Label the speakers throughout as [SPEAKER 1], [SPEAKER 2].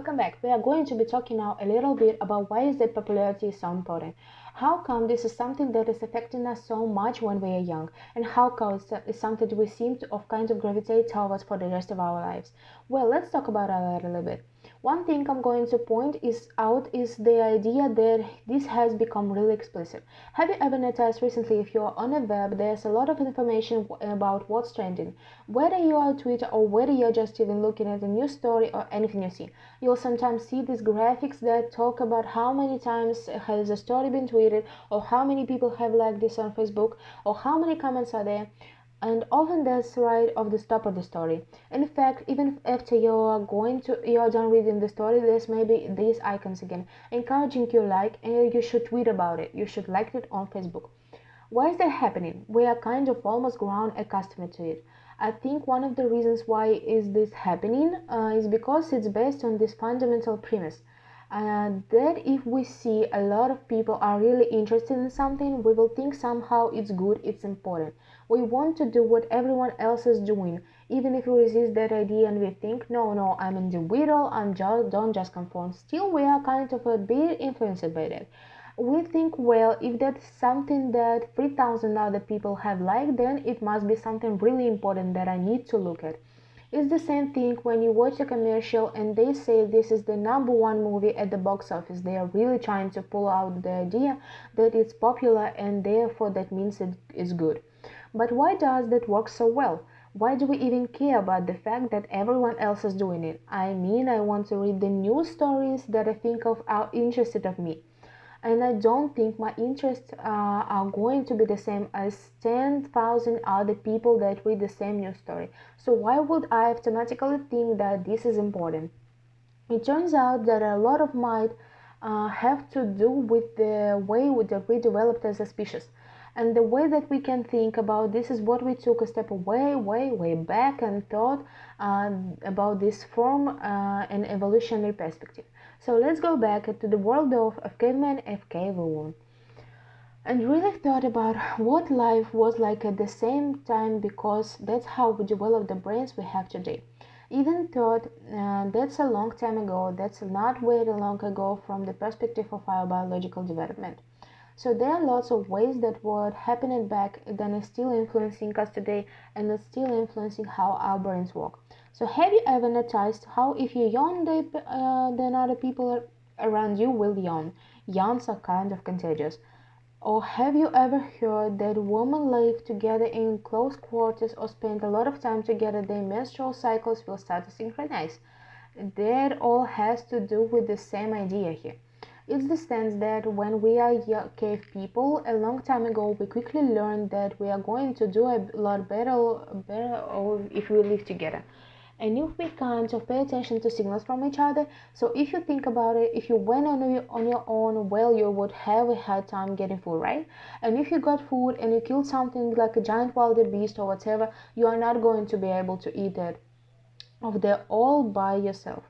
[SPEAKER 1] welcome back. We are going to be talking now a little bit about why is that popularity is so important. How come this is something that is affecting us so much when we are young, and how come it's something that we seem to of kind of gravitate towards for the rest of our lives? Well, let's talk about that a little bit. One thing I'm going to point out is the idea that this has become really explicit. Have you ever noticed recently if you're on a web, there's a lot of information about what's trending? Whether you are on Twitter or whether you're just even looking at a news story or anything you see, you'll sometimes see these graphics that talk about how many times has a story been tweeted, or how many people have liked this on Facebook, or how many comments are there, and often that's right off the top of the story. In fact, even after you're done reading the story, there's maybe these icons again, encouraging you like, and you should tweet about it, you should like it on Facebook. Why is that happening? We are kind of almost grown accustomed to it. I think one of the reasons why is this happening is because it's based on this fundamental premise that if we see a lot of people are really interested in something, we will think somehow it's good, it's important. We want to do what everyone else is doing, even if we resist that idea and we think, no, I'm individual, don't just conform. Still, we are kind of a bit influenced by that. We think, well, if that's something that 3,000 other people have liked, then it must be something really important that I need to look at. It's the same thing when you watch a commercial and they say this is the number one movie at the box office. They are really trying to pull out the idea that it's popular and therefore that means it is good. But why does that work so well? Why do we even care about the fact that everyone else is doing it? I mean, I want to read the news stories that I think of are interested of me, and I don't think my interests are going to be the same as 10,000 other people that read the same news story. So why would I automatically think that this is important? It turns out that a lot of might have to do with the way that we developed as a species. And the way that we can think about this is what we took a step way back and thought about this from an evolutionary perspective. So let's go back to the world of caveman and cavewoman and really thought about what life was like at the same time, because that's how we developed the brains we have today. Even thought that's a long time ago, that's not very long ago from the perspective of our biological development. So there are lots of ways that what happened back then is still influencing us today, and it's still influencing how our brains work. So have you ever noticed how if you yawn, then other people around you will yawn? Yawns are kind of contagious. Or have you ever heard that women live together in close quarters or spend a lot of time together, their menstrual cycles will start to synchronize? That all has to do with the same idea here. It's the sense that when we are cave people, a long time ago, we quickly learned that we are going to do a lot better if we live together. And if we can't pay attention to signals from each other, so if you think about it, if you went on your own, well, you would have a hard time getting food, right? And if you got food and you killed something like a giant wild beast or whatever, you are not going to be able to eat that of there all by yourself.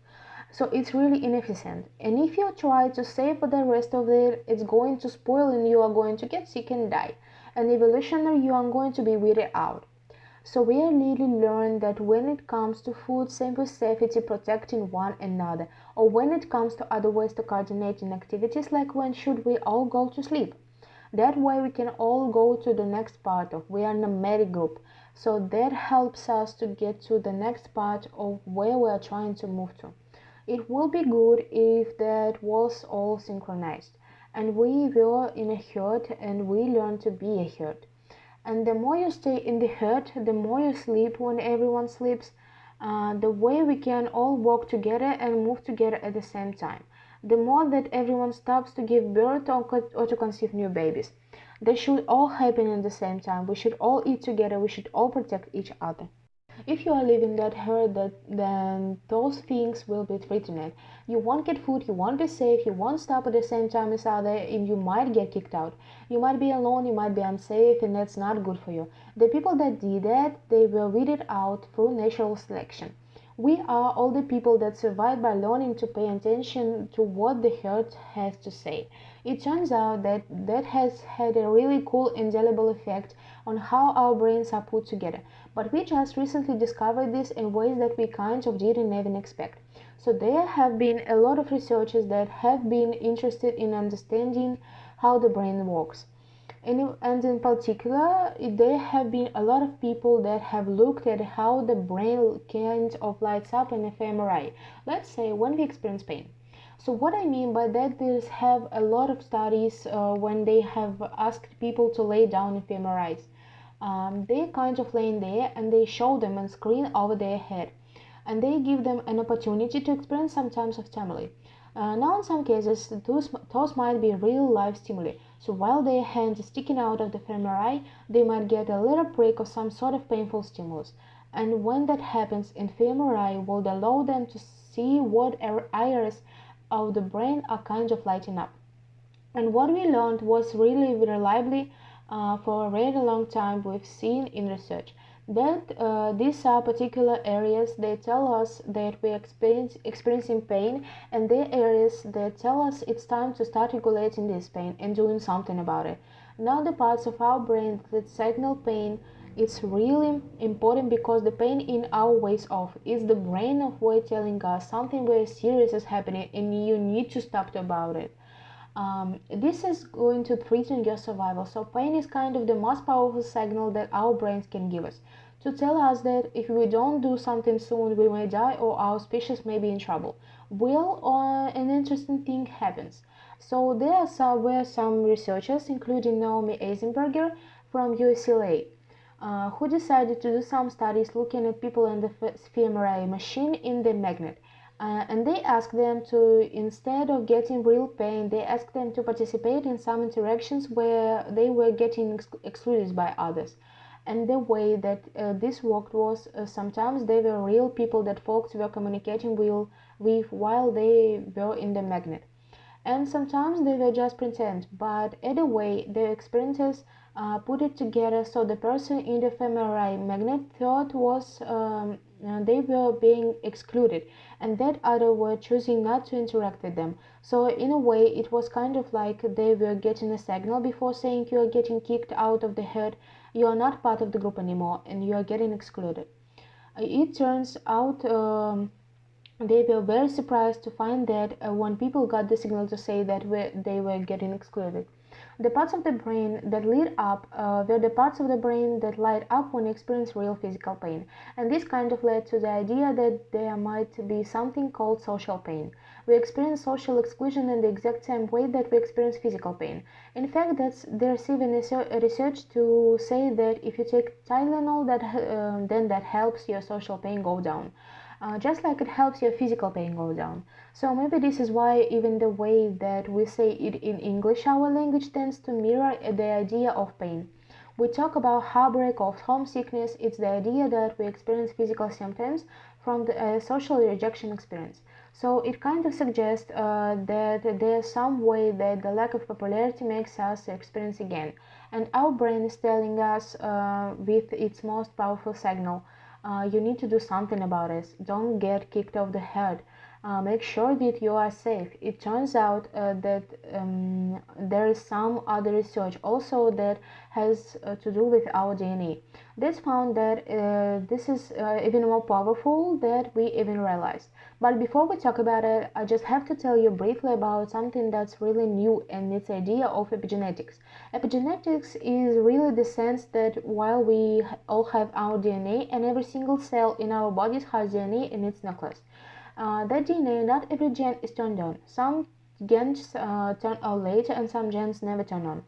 [SPEAKER 1] So it's really inefficient. And if you try to save the rest of it, it's going to spoil and you are going to get sick and die. And evolutionary, you are going to be weirded out. So we are really learned that when it comes to food, same with safety, protecting one another, or when it comes to other ways to coordinating activities, like when should we all go to sleep. That way we can all go to the next part of, we are a nomadic group. So that helps us to get to the next part of where we are trying to move to. It will be good if that was all synchronized and we were in a herd and we learn to be a herd. And the more you stay in the herd, the more you sleep when everyone sleeps. The way we can all work together and move together at the same time. The more that everyone stops to give birth or to conceive new babies. They should all happen at the same time. We should all eat together. We should all protect each other. If you are living that herd, then those things will be threatened. You won't get food, you won't be safe, you won't stop at the same time as other, and you might get kicked out. You might be alone, you might be unsafe, and that's not good for you. The people that did that, they were weeded out through natural selection. We are all the people that survive by learning to pay attention to what the herd has to say. It turns out that that has had a really cool indelible effect on how our brains are put together. But we just recently discovered this in ways that we kind of didn't even expect. So there have been a lot of researchers that have been interested in understanding how the brain works. And in particular, there have been a lot of people that have looked at how the brain kind of lights up in fMRI, let's say when we experience pain. So what I mean by that, there's have a lot of studies when they have asked people to lay down in fMRIs. They kind of laying there and they show them on screen over their head, and they give them an opportunity to experience some types of stimuli. Now, in some cases, those might be real life stimuli. So while their hand is sticking out of the fMRI, they might get a little prick or some sort of painful stimulus. And when that happens, in fMRI will allow them to see what areas of the brain are kind of lighting up. And what we learned was really reliably for a very long time we've seen in research that these are particular areas that tell us that we're experiencing pain, and they're areas that tell us it's time to start regulating this pain and doing something about it. Now the parts of our brain that signal pain, it's really important because the pain in our ways off is the brain of way telling us something very serious is happening and you need to stop about it. This is going to threaten your survival. So pain is kind of the most powerful signal that our brains can give us to tell us that if we don't do something soon, we may die or our species may be in trouble. Well, an interesting thing happens. So there were some researchers, including Naomi Eisenberger from UCLA, who decided to do some studies looking at people in the fMRI machine in the magnet. And they asked them to, instead of getting real pain, they asked them to participate in some interactions where they were getting excluded by others. And the way that this worked was sometimes they were real people that folks were communicating with while they were in the magnet. And sometimes they were just pretend, but either way, the experiences put it together so the person in the fMRI magnet thought was they were being excluded, and that other were choosing not to interact with them. So in a way, it was kind of like they were getting a signal before saying you are getting kicked out of the herd, you are not part of the group anymore, and you are getting excluded. It turns out they were very surprised to find that when people got the signal to say that they were getting excluded, the parts of the brain that lit up were the parts of the brain that light up when you experience real physical pain. And this kind of led to the idea that there might be something called social pain. We experience social exclusion in the exact same way that we experience physical pain. In fact, there's even research to say that if you take Tylenol, then that helps your social pain go down. Just like it helps your physical pain go down. So maybe this is why even the way that we say it in English, our language tends to mirror the idea of pain. We talk about heartbreak or homesickness, it's the idea that we experience physical symptoms from the social rejection experience. So it kind of suggests that there's some way that the lack of popularity makes us experience again. And our brain is telling us with its most powerful signal, you need to do something about it. Don't get kicked off the herd. Make sure that you are safe. It turns out that there is some other research also that has to do with our DNA. This found that this is even more powerful than we even realized. But before we talk about it, I just have to tell you briefly about something that's really new, and its idea of epigenetics. Epigenetics is really the sense that while we all have our DNA, and every single cell in our bodies has DNA in its nucleus. That DNA, not every gene is turned on. Some genes turn on later, and some genes never turn on.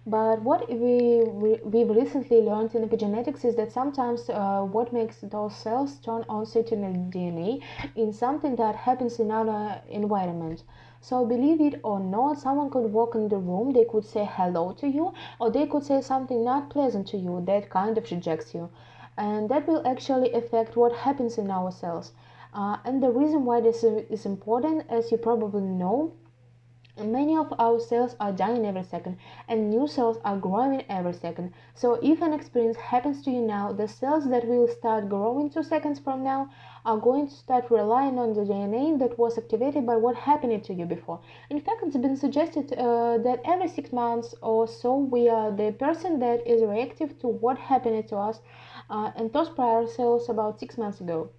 [SPEAKER 1] But what we've recently learned in epigenetics is that sometimes what makes those cells turn on certain DNA in something that happens in our environment. So believe it or not, someone could walk in the room, they could say hello to you, or they could say something not pleasant to you that kind of rejects you. And that will actually affect what happens in our cells. And the reason why this is important, as you probably know, Many of our cells are dying every second, and new cells are growing every second. So if an experience happens to you now, the cells that will start growing 2 seconds from now are going to start relying on the DNA that was activated by what happened to you before. In fact, it's been suggested that every 6 months or so we are the person that is reactive to what happened to us and those prior cells about 6 months ago.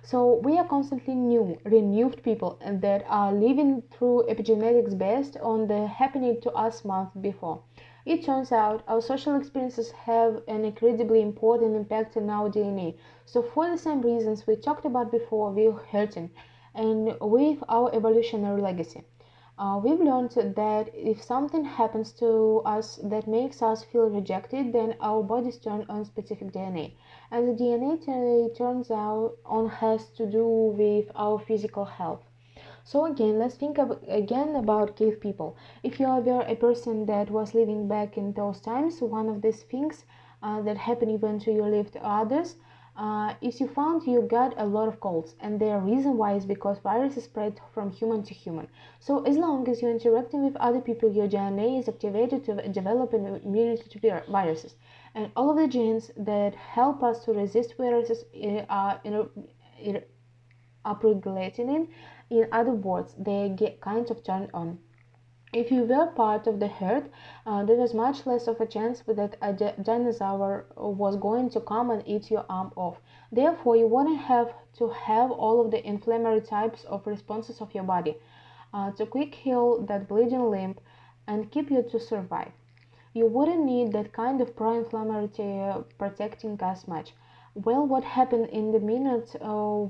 [SPEAKER 1] So we are constantly new, renewed people and that are living through epigenetics based on the happening to us month before. It turns out our social experiences have an incredibly important impact on our DNA. So for the same reasons we talked about before, we're hurting and with our evolutionary legacy. We've learned that if something happens to us that makes us feel rejected, then our bodies turn on specific DNA. And the DNA turns out on has to do with our physical health. So again, let's think again about cave people. If you were a person that was living back in those times, one of these things that happened even to you lived others is you found you got a lot of colds, and the reason why is because viruses spread from human to human. So as long as you're interacting with other people, your DNA is activated to develop an immunity to viruses, and all of the genes that help us to resist viruses are upregulating. In other words, they get kind of turned on. If you were part of the herd, there was much less of a chance that a dinosaur was going to come and eat your arm off. Therefore, you wouldn't have to have all of the inflammatory types of responses of your body to quick heal that bleeding limb and keep you to survive. You wouldn't need that kind of pro-inflammatory protecting us much. Well, what happened in the minute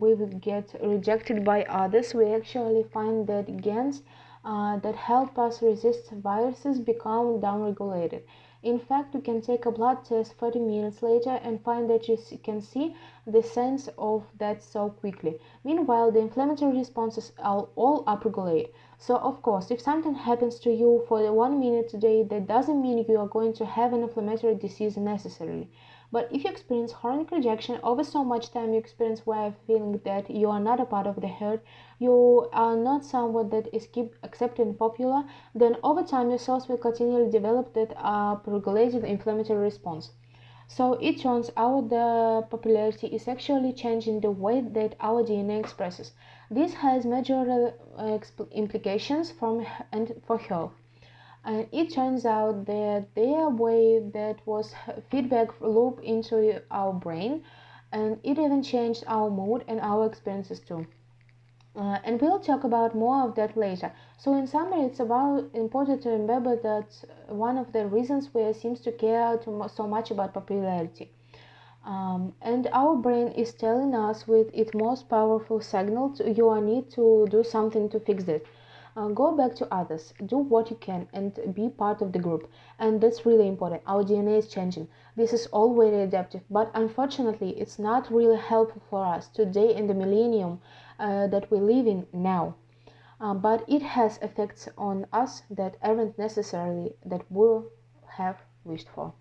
[SPEAKER 1] we would get rejected by others, we actually find that gens that help us resist viruses become downregulated. In fact, you can take a blood test 30 minutes later and find that you can see the sense of that so quickly. Meanwhile, the inflammatory responses are all upregulated. So, of course, if something happens to you for 1 minute today, that doesn't mean you are going to have an inflammatory disease necessarily. But if you experience chronic rejection over so much time, you experience way of feeling that you are not a part of the herd, you are not someone that is keep accepted and popular, then over time your cells will continually develop that upregulated inflammatory response. So it turns out the popularity is actually changing the way that our DNA expresses. This has major implications for health. And it turns out that their way that was feedback loop into our brain, and it even changed our mood and our experiences too. And we'll talk about more of that later. So in summary, it's about important to remember that one of the reasons we seems to care so much about popularity. And our brain is telling us with its most powerful signals, you need to do something to fix it. Go back to others, do what you can, and be part of the group. And that's really important. Our DNA is changing. This is all very adaptive, but unfortunately, it's not really helpful for us today in the millennium that we live in now. But it has effects on us that aren't necessarily that we have wished for.